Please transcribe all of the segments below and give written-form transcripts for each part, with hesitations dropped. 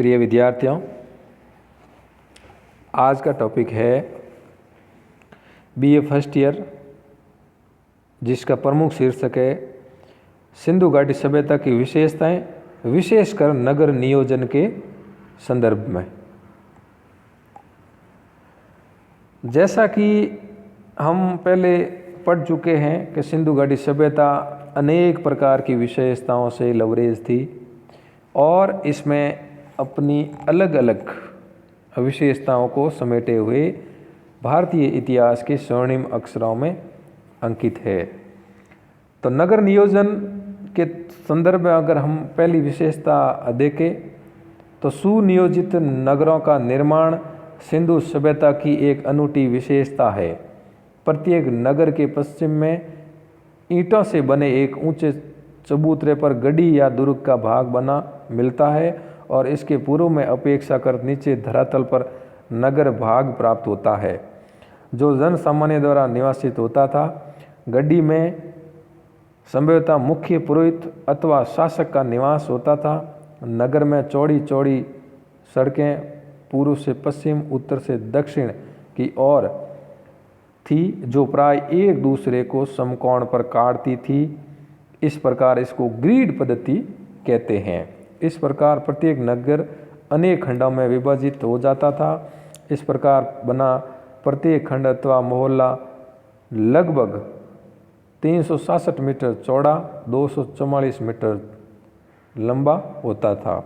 प्रिय विद्यार्थियों, आज का टॉपिक है बीए फर्स्ट ईयर, जिसका प्रमुख शीर्षक है सिंधु घाटी सभ्यता की विशेषताएं, विशेषकर नगर नियोजन के संदर्भ में। जैसा कि हम पहले पढ़ चुके हैं कि सिंधु घाटी सभ्यता अनेक प्रकार की विशेषताओं से लवरेज थी और इसमें अपनी अलग अलग विशेषताओं को समेटे हुए भारतीय इतिहास के स्वर्णिम अक्षरों में अंकित है। तो नगर नियोजन के संदर्भ में अगर हम पहली विशेषता देखें तो सुनियोजित नगरों का निर्माण सिंधु सभ्यता की एक अनूठी विशेषता है। प्रत्येक नगर के पश्चिम में ईंटों से बने एक ऊंचे चबूतरे पर गढ़ी या दुर्ग का भाग बना मिलता है और इसके पूर्व में अपेक्षाकृत नीचे धरातल पर नगर भाग प्राप्त होता है, जो जन सामान्य द्वारा निवासित होता था। गढ़ी में संभवतः मुख्य पुरोहित अथवा शासक का निवास होता था। नगर में चौड़ी चौड़ी सड़कें पूर्व से पश्चिम, उत्तर से दक्षिण की ओर थी, जो प्राय एक दूसरे को समकोण पर काटती थी। इस प्रकार इसको ग्रिड पद्धति कहते हैं। इस प्रकार प्रत्येक नगर अनेक खंडों में विभाजित हो जाता था। इस प्रकार बना प्रत्येक खंड अथवा मोहल्ला लगभग 367 मीटर चौड़ा, 244 मीटर लंबा होता था।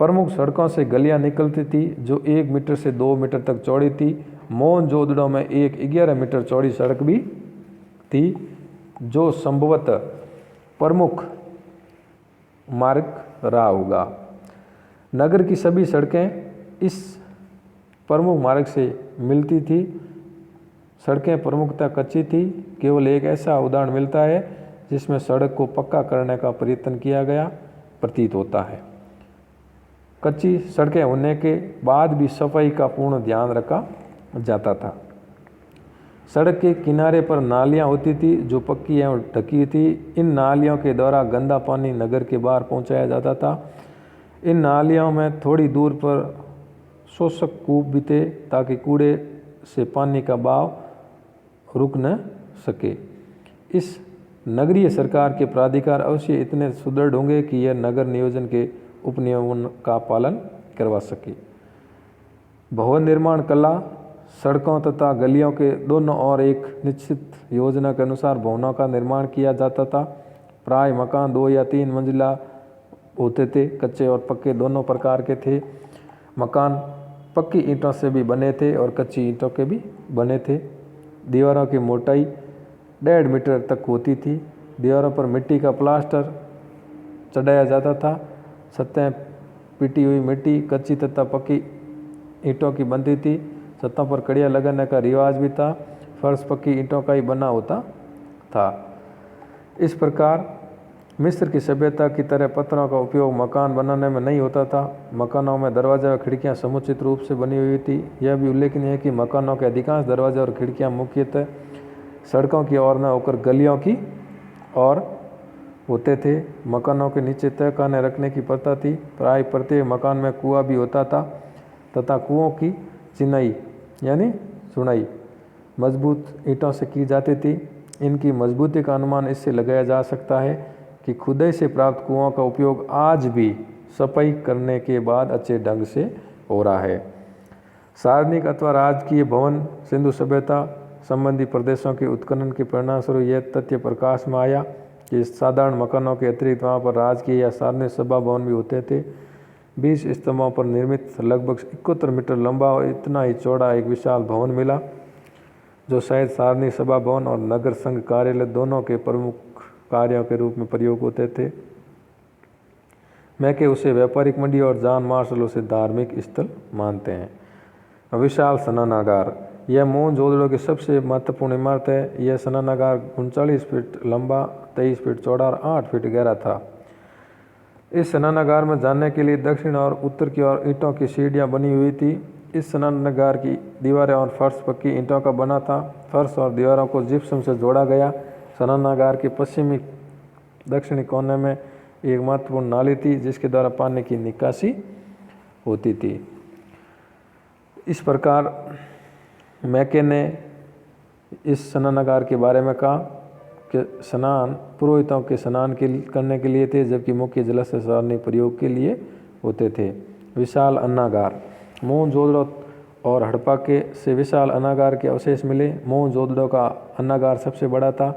प्रमुख सड़कों से गलियां निकलती थी जो 1 मीटर से 2 मीटर तक चौड़ी थी। मोहनजोदड़ो में एक 11 मीटर चौड़ी सड़क भी थी, जो संभवतः प्रमुख मार्ग रहा होगा। नगर की सभी सड़कें इस प्रमुख मार्ग से मिलती थी। सड़कें प्रमुखतः कच्ची थी। केवल एक ऐसा उदाहरण मिलता है जिसमें सड़क को पक्का करने का प्रयत्न किया गया प्रतीत होता है। कच्ची सड़कें होने के बाद भी सफाई का पूर्ण ध्यान रखा जाता था। सड़क के किनारे पर नालियां होती थी जो पक्की एवं ढकी थी। इन नालियों के द्वारा गंदा पानी नगर के बाहर पहुंचाया जाता था। इन नालियों में थोड़ी दूर पर शोषक कूप भी थे ताकि कूड़े से पानी का बहाव रुक न सके। इस नगरीय सरकार के प्राधिकार अवश्य इतने सुदृढ़ होंगे कि यह नगर नियोजन के उपनियमों का पालन करवा सके। भवन निर्माण कला, सड़कों तथा गलियों के दोनों ओर एक निश्चित योजना के अनुसार भवनों का निर्माण किया जाता था। प्राय मकान 2 या 3 मंजिला होते थे। कच्चे और पक्के दोनों प्रकार के थे। मकान पक्की ईंटों से भी बने थे और कच्ची ईंटों के भी बने थे। दीवारों की मोटाई 1.5 मीटर तक होती थी। दीवारों पर मिट्टी का प्लास्टर चढ़ाया जाता था। छतें पीटी हुई मिट्टी, कच्ची तथा पक्की ईंटों की बनती थी। छतों पर कड़ियाँ लगाने का रिवाज भी था। फर्श पक्की ईंटों का ही बना होता था। इस प्रकार मिस्र की सभ्यता की तरह पत्थरों का उपयोग मकान बनाने में नहीं होता था। मकानों में दरवाजा और खिड़कियां समुचित रूप से बनी हुई थी। यह भी उल्लेखनीय है कि मकानों के अधिकांश दरवाजे और खिड़कियां मुख्यतः सड़कों की ओर न होकर गलियों की ओर होते थे। मकानों के नीचे तहखाने रखने की प्रथा थी। प्राय प्रत्येक मकान में कुआं भी होता था तथा कुओं की चिनाई यानी सुनाई मजबूत ईंटों से की जाती थी। इनकी मजबूती का अनुमान इससे लगाया जा सकता है कि खुदाई से प्राप्त कुओं का उपयोग आज भी सफाई करने के बाद अच्छे ढंग से हो रहा है। सार्वजनिक अथवा राजकीय भवन सिंधु सभ्यता संबंधी प्रदेशों के उत्खनन के परिणामस्वरूप यह तथ्य प्रकाश में आया कि साधारण मकानों के अतिरिक्त वहाँ पर राजकीय या सार्वजनिक सभा भवन भी होते थे। 20 स्तंभों पर निर्मित लगभग 71 मीटर लंबा और इतना ही चौड़ा एक विशाल भवन मिला, जो शायद सार्वजनिक सभा भवन और नगर संघ कार्यालय दोनों के प्रमुख कार्यों के रूप में प्रयोग होते थे। मैं के उसे व्यापारिक मंडी और जॉन मार्शल उसे धार्मिक स्थल मानते हैं। विशाल स्नानागार, यह मोहनजोदड़ो की सबसे महत्वपूर्ण इमारत है। यह स्नानागार 39 फीट लंबा, 23 फीट चौड़ा और 8 फीट गहरा था। इस स्नानागार में जाने के लिए दक्षिण और उत्तर की ओर ईंटों की सीढ़ियां बनी हुई थी। इस स्नानागार की दीवारें और फर्श पक्की ईंटों का बना था। फर्श और दीवारों को जिप्सम से जोड़ा गया। स्नानागार के पश्चिमी दक्षिणी कोने में एक महत्वपूर्ण नाली थी जिसके द्वारा पानी की निकासी होती थी। इस प्रकार मैके ने इस स्नानागार के बारे में कहा कि स्नान पुरोहितों के स्नान करने के लिए थे, जबकि मुख्य जलाशय सार्वजनिक प्रयोग के लिए होते थे। विशाल अन्नागार, मोहनजोदड़ो और हड़प्पा के से विशाल अन्नागार के अवशेष मिले। मोहनजोदड़ो का अन्नागार सबसे बड़ा था,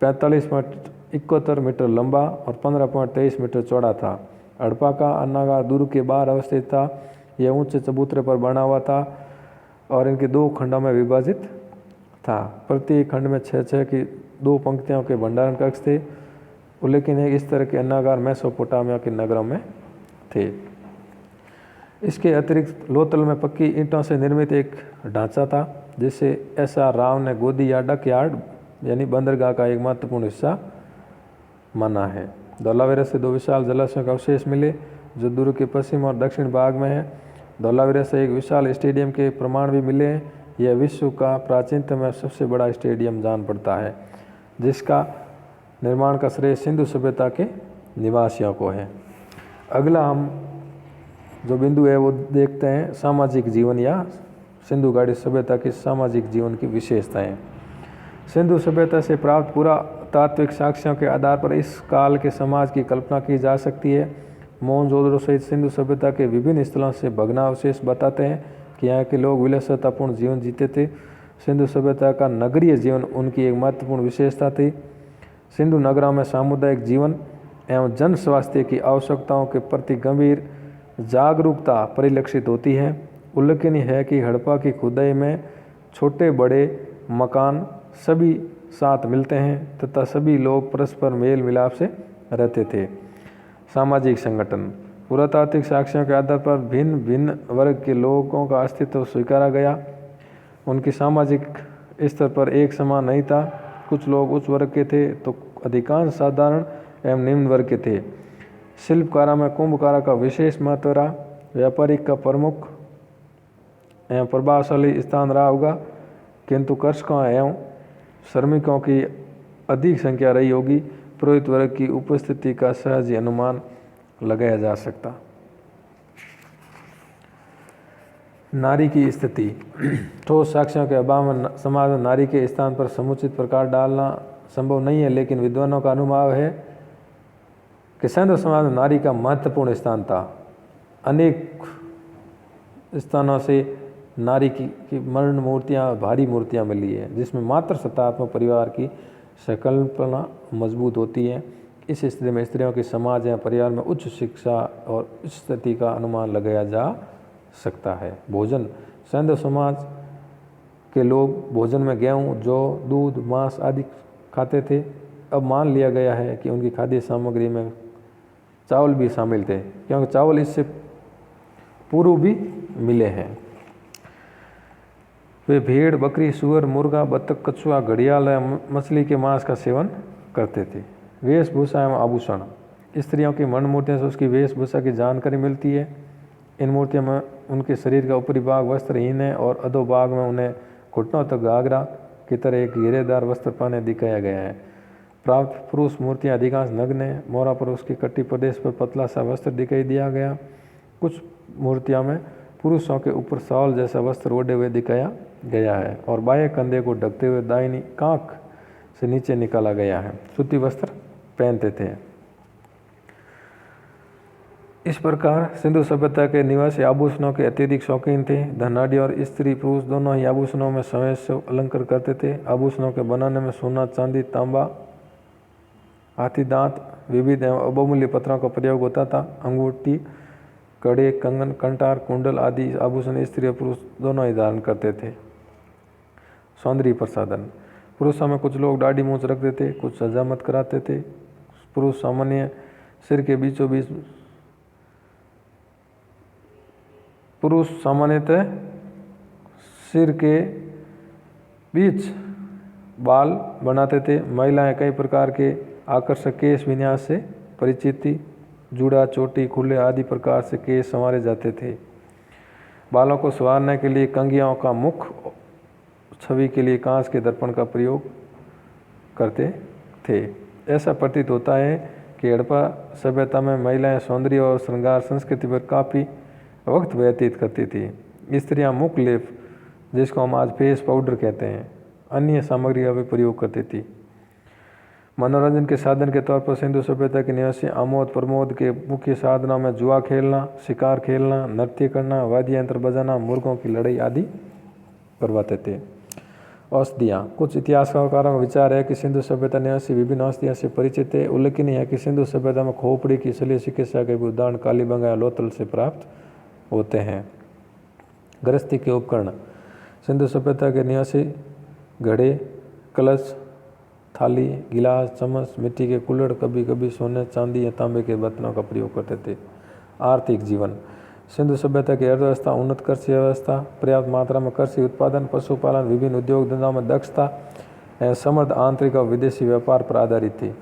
45.71 मीटर लंबा और 15.23 मीटर चौड़ा था। हड़प्पा का अन्नागार दुर्ग के बाहर अवस्थित था। यह ऊंचे चबूतरे पर बना हुआ था और इनके 2 खंडों में विभाजित था। प्रत्येक खंड में 6-6 की 2 पंक्तियों के भंडारण कक्ष थे। उल्लेखनीय है इस तरह के अन्नागार मेसोपोटामिया के नगरों में थे। इसके अतिरिक्त लोथल में पक्की ईंटों से निर्मित एक ढांचा था, जिसे SR राव ने गोदी या डक यार्ड यानी बंदरगाह का एक महत्वपूर्ण हिस्सा माना है। धौलावीरा से 2 विशाल जलाशयों के अवशेष मिले, जो दुर्ग के पश्चिम और दक्षिण भाग में है। धौलावीरा से एक विशाल स्टेडियम के प्रमाण भी मिले हैं। यह विश्व का प्राचीनतम सबसे बड़ा स्टेडियम जान पड़ता है, जिसका निर्माण का श्रेय सिंधु सभ्यता के निवासियों को है। अगला हम जो बिंदु है वो देखते हैं सामाजिक जीवन या सिंधु घाटी सभ्यता की सामाजिक जीवन की विशेषताएं। सिंधु सभ्यता से प्राप्त पुरातात्विक साक्ष्यों के आधार पर इस काल के समाज की कल्पना की जा सकती है। मोहनजोदड़ो सहित सिंधु सभ्यता के विभिन्न स्थलों से भग्नावशेष बताते हैं कि यहाँ के लोग विलासितापूर्ण जीवन जीते थे। सिंधु सभ्यता का नगरीय जीवन उनकी एक महत्वपूर्ण विशेषता थी। सिंधु नगरों में सामुदायिक जीवन एवं जन स्वास्थ्य की आवश्यकताओं के प्रति गंभीर जागरूकता परिलक्षित होती है। उल्लेखनीय है कि हड़प्पा की खुदाई में छोटे बड़े मकान सभी साथ मिलते हैं तथा सभी लोग परस्पर मेल मिलाप से रहते थे। सामाजिक संगठन, पुरातात्विक साक्ष्यों के आधार पर भिन्न भिन्न वर्ग के लोगों का अस्तित्व स्वीकारा गया। उनकी सामाजिक स्तर पर एक समान नहीं था। कुछ लोग उच्च वर्ग के थे तो अधिकांश साधारण एवं निम्न वर्ग के थे। शिल्पकारों में कुंभकारों का विशेष महत्व रहा। व्यापारिक का प्रमुख एवं प्रभावशाली स्थान रहा होगा, किंतु कृषकों एवं श्रमिकों की अधिक संख्या रही होगी। पुरोहित वर्ग की उपस्थिति का सहज ही अनुमान लगाया जा सकता। नारी की स्थिति, ठोस साक्ष्यों के अभाव में समाज में नारी के स्थान पर समुचित प्रकाश डालना संभव नहीं है, लेकिन विद्वानों का अनुमान है कि सिंधु समाज में नारी का महत्वपूर्ण स्थान था। अनेक स्थानों से नारी की मरण मूर्तियाँ, भारी मूर्तियाँ मिली है, जिसमें मात्र सत्तात्मक परिवार की संकल्पना मजबूत होती है। इस स्थिति में स्त्रियों की समाज या परिवार में उच्च शिक्षा और उच्च स्थिति का अनुमान लगाया जा सकता है। भोजन, सिंधु समाज के लोग भोजन में गेहूँ, जौ, दूध, मांस आदि खाते थे। अब मान लिया गया है कि उनकी खाद्य सामग्री में चावल भी शामिल थे, क्योंकि चावल इससे पूर्व भी मिले हैं। वे भेड़, बकरी, सुअर, मुर्गा, बतख, कछुआ, घड़ियाल या मछली के मांस का सेवन करते थे। वेशभूषा एवं आभूषण, स्त्रियों की मरण मूर्तियों से उसकी वेशभूषा की जानकारी मिलती है। इन मूर्तियों में उनके शरीर का ऊपरी भाग वस्त्रहीन है और अधोभाग में उन्हें घुटनों तक घाघरा की तरह एक घेरेदार वस्त्र पहने दिखाया गया है। प्राप्त पुरुष मूर्तियाँ अधिकांश नग्न है। मोहरा पर उसके कटी प्रदेश पर पतला सा वस्त्र दिखाई दिया गया। कुछ मूर्तियों में पुरुषों के ऊपर शॉल जैसा वस्त्र ओढ़े हुए दिखाया गया है और बाएं कंधे को ढकते हुए दाहिनी कांख से नीचे निकाला गया है। सूती वस्त्र पहनते थे। इस प्रकार सिंधु सभ्यता के निवासी आभूषणों के अत्यधिक शौकीन थे। धनाढ़ी और स्त्री पुरुष दोनों ही आभूषणों में समय से अलंकार करते थे। आभूषणों के बनाने में सोना, चांदी, तांबा, हाथी दांत, विविध एवं बहुमूल्य पत्थरों का प्रयोग होता था। अंगूठी, कड़े, कंगन, कंटार, कुंडल आदि आभूषण स्त्री और पुरुष दोनों ही धारण करते थे। सौंदर्य प्रसाधन, पुरुषों में कुछ लोग दाढ़ी मूंछ रखते थे, कुछ हजामत कराते थे। पुरुष सामान्य सिर के बीचों बीच पुरुष सामान्यतः सिर के बीच बाल बनाते थे। महिलाएं कई प्रकार के आकर्षक केश विन्यास से परिचित थी। जूड़ा, चोटी, खुले आदि प्रकार से केश संवारे जाते थे। बालों को संवारने के लिए कंघियों का मुख छवि के लिए कांच के दर्पण का प्रयोग करते थे। ऐसा प्रतीत होता है कि हड़प्पा सभ्यता में महिलाएं सौंदर्य और श्रृंगार संस्कृति पर काफ़ी वक्त व्यतीत करती थी। स्त्रियां मुख लेप, जिसको हम आज फेस पाउडर कहते हैं, अन्य सामग्री का भी प्रयोग करती थी। मनोरंजन के साधन के तौर पर सिंधु सभ्यता के निवासी आमोद प्रमोद के मुख्य साधनों में जुआ खेलना, शिकार खेलना, नृत्य करना, वाद्य यंत्र बजाना, मुर्गों की लड़ाई आदि करवाते थे। औषधियाँ, कुछ इतिहासकारों का विचार है कि सिंधु सभ्यता निवासी विभिन्न औषधियों से परिचित है। उल्लेखनीय है कि सिंधु सभ्यता में खोपड़ी की शल्य चिकित्सा के भी उदाहरण कालीबंगा या लोथल से प्राप्त होते हैं। गृहस्थी के उपकरण, सिंधु सभ्यता के निवासी घड़े, कलश, थाली, गिलास, चम्मच, मिट्टी के कुल्हड़, कभी कभी सोने, चांदी या तांबे के बर्तनों का प्रयोग करते थे। आर्थिक जीवन, सिंधु सभ्यता की अर्थव्यवस्था उन्नत कृषि व्यवस्था, पर्याप्त मात्रा में कृषि उत्पादन, पशुपालन, विभिन्न उद्योग धंधों में दक्षता एवं समृद्ध आंतरिक और विदेशी व्यापार पर आधारित थी।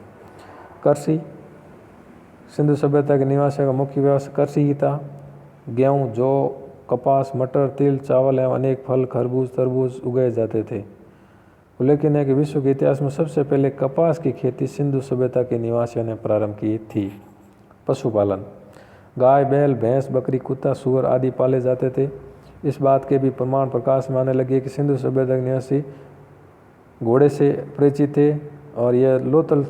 कृषि, सिंधु सभ्यता के निवासियों का मुख्य व्यवसाय कृषि ही था। गेहूँ, जौ, कपास, मटर, तिल, चावल एवं अनेक फल, खरबूज, तरबूज उगाए जाते थे। उल्लेखनीय है कि विश्व के इतिहास में सबसे पहले कपास की खेती सिंधु सभ्यता के निवासियों ने प्रारंभ की थी। पशुपालन, गाय, बैल, भैंस, बकरी, कुत्ता, सूअर आदि पाले जाते थे। इस बात के भी प्रमाण प्रकाश में आने लगे कि सिंधु सभ्यता के निवासी घोड़े से परिचित थे और यह लोथल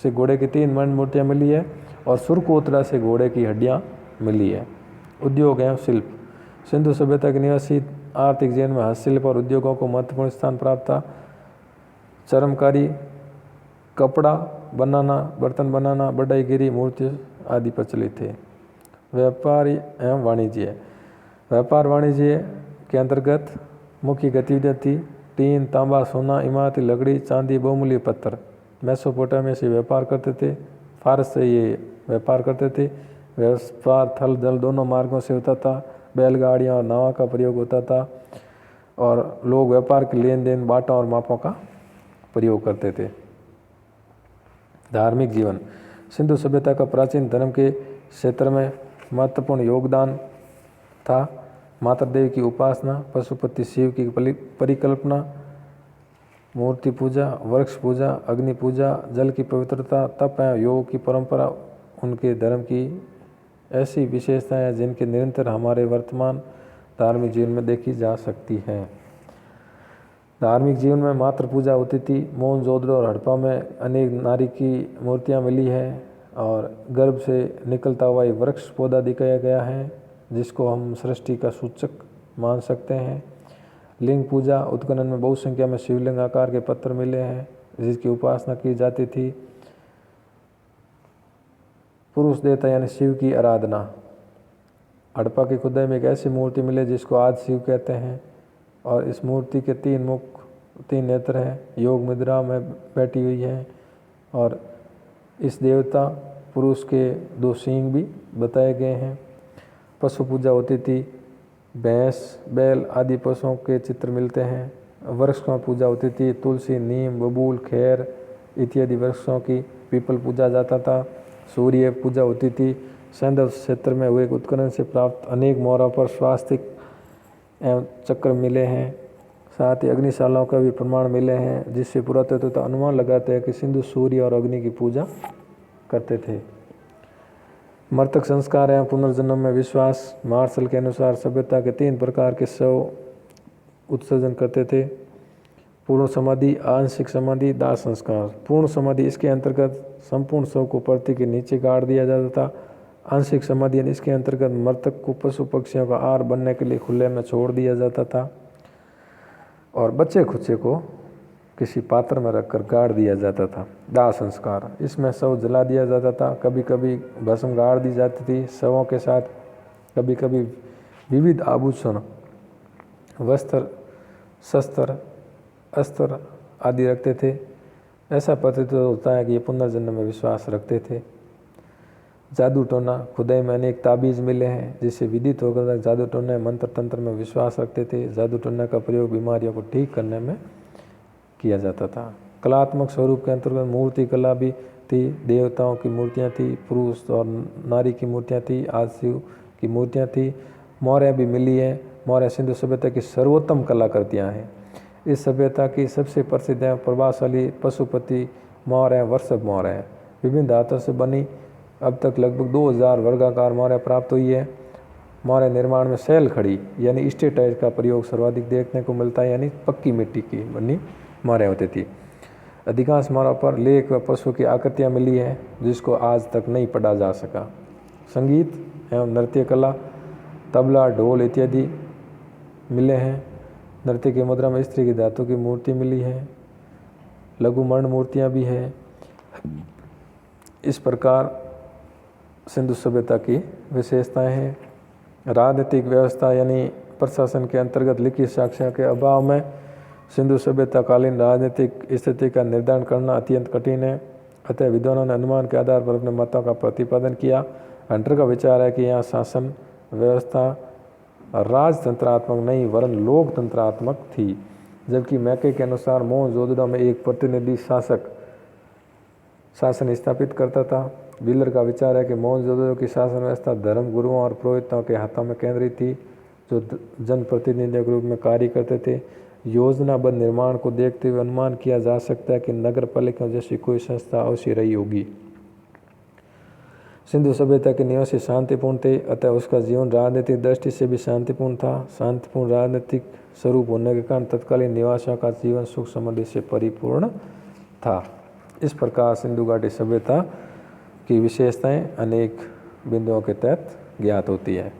से घोड़े की 3 मणि मूर्तियाँ मिली है और सुरकोतरा से घोड़े की हड्डियाँ मिली है। उद्योग एवं शिल्प, सिंधु सभ्यता के निवासी आर्थिक जीवन में हस्तशिल्प और उद्योगों को महत्वपूर्ण स्थान प्राप्त था। चर्मकारी, कपड़ा बनाना, बर्तन बनाना, बढ़ईगिरी, मूर्ति आदि प्रचलित थे। व्यापार एवं वाणिज्य, व्यापार वाणिज्य के अंतर्गत मुख्य गतिविधियाँ थी टीन, तांबा, सोना, इमारती लकड़ी, चांदी, बहुमूल्य पत्थर। मेसोपोटामिया से व्यापार करते थे, फारस से ये व्यापार करते थे। व्यापार थल जल दोनों मार्गों से होता था। बैलगाड़ियाँ और नाव का प्रयोग होता था और लोग व्यापार के लेन देन, बाटों और मापों का प्रयोग करते थे। धार्मिक जीवन, सिंधु सभ्यता का प्राचीन धर्म के क्षेत्र में महत्वपूर्ण योगदान था। माता देवी की उपासना, पशुपति शिव की परिकल्पना, मूर्ति पूजा, वृक्ष पूजा, अग्नि पूजा, जल की पवित्रता, तप एवं योग की परंपरा उनके धर्म की ऐसी विशेषताएं हैं जिनके निरंतर हमारे वर्तमान धार्मिक जीवन में देखी जा सकती हैं। धार्मिक जीवन में मातृ पूजा होती थी। मोहनजोदड़ो और हड़प्पा में अनेक नारी की मूर्तियां मिली है और गर्भ से निकलता हुआ एक वृक्ष पौधा दिखाया गया है जिसको हम सृष्टि का सूचक मान सकते हैं। लिंग पूजा, उत्खनन में बहु संख्या में शिवलिंग आकार के पत्थर मिले हैं जिसकी उपासना की जाती थी। पुरुष देवता यानी शिव की आराधना, हड़प्पा की खुदाई में एक ऐसी मूर्ति मिली जिसको आज शिव कहते हैं और इस मूर्ति के 3 मुख, 3 नेत्र हैं, योग मुद्रा में बैठी हुई है और इस देवता पुरुष के 2 सींग भी बताए गए हैं। पशु पूजा होती थी, भैंस, बैल आदि पशुओं के चित्र मिलते हैं। वृक्षों की पूजा होती थी, तुलसी, नीम, बबूल, खैर इत्यादि वृक्षों की। पीपल पूजा जाता था। सूर्य पूजा होती थी। सैंधव क्षेत्र में हुए उत्खनन से प्राप्त अनेक मोहरों पर स्वास्तिक एवं चक्र मिले हैं। साथ ही अग्निशालाओं का भी प्रमाण मिले हैं जिससे पुरातत्व अनुमान लगाते हैं कि सिंधु सूर्य और अग्नि की पूजा करते थे। मृतक संस्कार एवं पुनर्जन्म में विश्वास, मार्शल के अनुसार सभ्यता के 3 प्रकार के शव उत्सर्जन करते थे। पूर्ण समाधि, आंशिक समाधि, दाह संस्कार। पूर्ण समाधि इसके अंतर्गत संपूर्ण शव को पृथ्वी के नीचे गाड़ दिया जाता था। आंशिक समाधि इसके अंतर्गत मृतक को पशु पक्षियों का आहार बनने के लिए खुले में छोड़ दिया जाता था और बच्चे खुच्चे को किसी पात्र में रखकर गाड़ दिया जाता था। दाह संस्कार, इसमें शव जला दिया जाता था। कभी कभी भस्म गाड़ दी जाती थी शवों के साथ। कभी कभी विविध आभूषण, वस्त्र, शस्त्र, अस्त्र आदि रखते थे। ऐसा प्रतीत होता है कि ये पुनर्जन्म में विश्वास रखते थे। जादू टोना, खुदाई में अनेक ताबीज़ मिले हैं जिससे विदित होकर जादू टोना मंत्र तंत्र में विश्वास रखते थे। जादू टोना का प्रयोग बीमारियों को ठीक करने में किया जाता था। कलात्मक स्वरूप के अंतर्गत मूर्ति कला भी थी। देवताओं की मूर्तियाँ थी, पुरुष और नारी की मूर्तियाँ थी, आज शिव की मूर्तियाँ थी। मौर्य भी मिली है। मौर्य सिंधु सभ्यता की सर्वोत्तम कलाकृतियाँ हैं। इस सभ्यता की सबसे प्रसिद्ध है प्रभावशाली पशुपति मौर्य वर्षभ मौर्य है। विभिन्न धातुओं से बनी अब तक लगभग 2000 वर्गाकार मौर्य प्राप्त हुई है मौर्य निर्माण में शैल खड़ी यानी स्टेटाइज का प्रयोग सर्वाधिक देखने को मिलता है, यानी पक्की मिट्टी की बनी मौर्य होती थी। अधिकांश मौर्यों पर लेख व पशु की आकृतियाँ मिली हैं जिसको आज तक नहीं पढ़ा जा सका। संगीत एवं नृत्य कला, तबला, ढोल इत्यादि मिले हैं। नृत्य की मुद्रा में स्त्री की धातु की मूर्ति मिली है। लघु मर्ण मूर्तियाँ भी हैं। इस प्रकार सिंधु सभ्यता की विशेषताएं हैं। राजनीतिक व्यवस्था यानी प्रशासन के अंतर्गत लिखित साक्ष्यों के अभाव में सिंधु सभ्यता कालीन राजनीतिक स्थिति का निर्धारण करना अत्यंत कठिन है। अतः विद्वानों ने अनुमान के आधार पर अपने मतों का प्रतिपादन किया। हंटर का विचार है कि यहाँ शासन व्यवस्था राजतंत्रात्मक नहीं वरन लोकतंत्रात्मक थी, जबकि मैके के अनुसार मोहनजोदड़ो में एक प्रतिनिधि शासक शासन स्थापित करता था। व्हीलर का विचार है कि मोहनजोदड़ो की शासन व्यवस्था धर्म गुरुओं और पुरोहितों के हाथों में केंद्रित थी, जो जनप्रतिनिधियों के रूप में कार्य करते थे। योजनाबद्ध निर्माण को देखते हुए अनुमान किया जा सकता है कि नगर पालिका जैसी कोई संस्था अवश्य रही होगी। सिंधु सभ्यता के निवासी शांतिपूर्ण थे, अतः उसका जीवन राजनीतिक दृष्टि से भी शांतिपूर्ण था। शांतिपूर्ण राजनीतिक स्वरूप होने के कारण तत्कालीन निवासियों का जीवन सुख समृद्धि से परिपूर्ण था। इस प्रकार सिंधु घाटी सभ्यता की विशेषताएं अनेक बिंदुओं के तहत ज्ञात होती है।